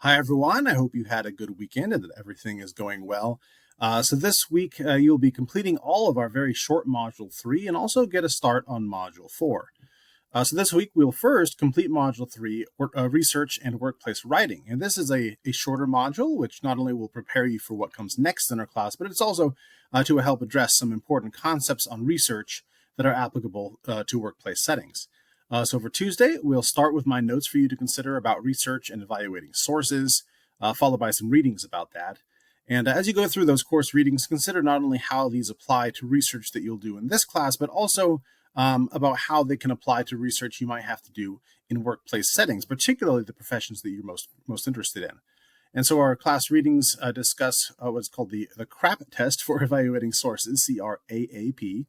Hi, everyone. I hope you had a good weekend and that everything is going well. So this week, you'll be completing all of our very short Module 3 and also get a start on Module 4. So this week, we'll first complete Module 3, Research and Workplace Writing. And this is a shorter module, which not only will prepare you for what comes next in our class, but it's also to help address some important concepts on research that are applicable to workplace settings. So for Tuesday, we'll start with my notes for you to consider about research and evaluating sources, followed by some readings about that. And as you go through those course readings, consider not only how these apply to research that you'll do in this class, but also about how they can apply to research you might have to do in workplace settings, particularly the professions that you're most interested in. And so our class readings discuss what's called the CRAP test for evaluating sources, CRAAP.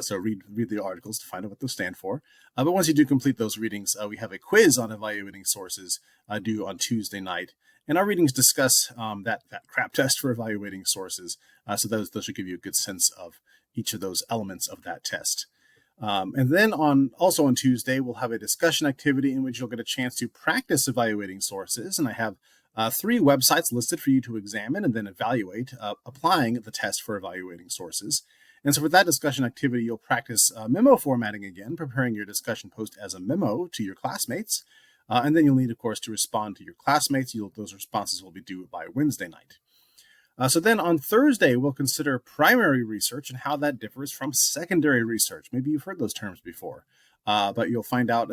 So read the articles to find out what those stand for. But once you do complete those readings, we have a quiz on evaluating sources due on Tuesday night. And our readings discuss that CRAP test for evaluating sources. So those should give you a good sense of each of those elements of that test. And then also on Tuesday, we'll have a discussion activity in which you'll get a chance to practice evaluating sources. And I have 3 websites listed for you to examine and then evaluate, applying the test for evaluating sources. And so for that discussion activity, you'll practice memo formatting again, preparing your discussion post as a memo to your classmates. And then you'll need, of course, to respond to your classmates. Those responses will be due by Wednesday night. So then on Thursday, we'll consider primary research and how that differs from secondary research. Maybe you've heard those terms before, but you'll find out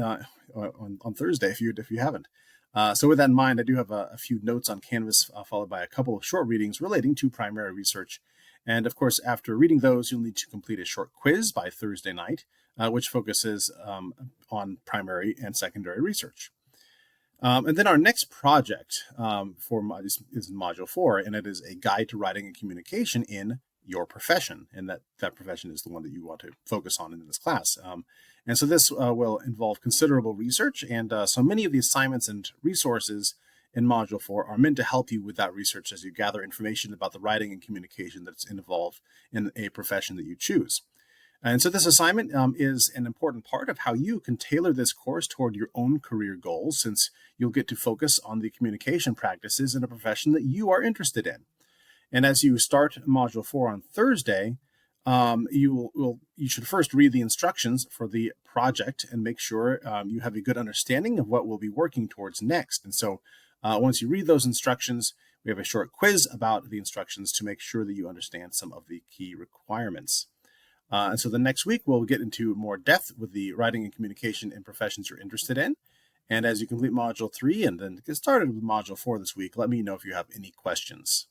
on Thursday if you haven't. So with that in mind, I do have a few notes on Canvas, followed by a couple of short readings relating to primary research. And of course, after reading those, you'll need to complete a short quiz by Thursday night, which focuses on primary and secondary research. And then our next project is Module 4, and it is a guide to writing and communication in your profession. And that profession is the one that you want to focus on in this class. And so this will involve considerable research. And so many of the assignments and resources in Module 4 are meant to help you with that research as you gather information about the writing and communication that's involved in a profession that you choose. And so this assignment is an important part of how you can tailor this course toward your own career goals, since you'll get to focus on the communication practices in a profession that you are interested in. And as you start Module 4 on Thursday, you should first read the instructions for the project and make sure you have a good understanding of what we'll be working towards next. And so once you read those instructions, we have a short quiz about the instructions to make sure that you understand some of the key requirements. And so the next week, we'll get into more depth with the writing and communication in professions you're interested in. And as you complete Module 3 and then get started with Module 4 this week, let me know if you have any questions.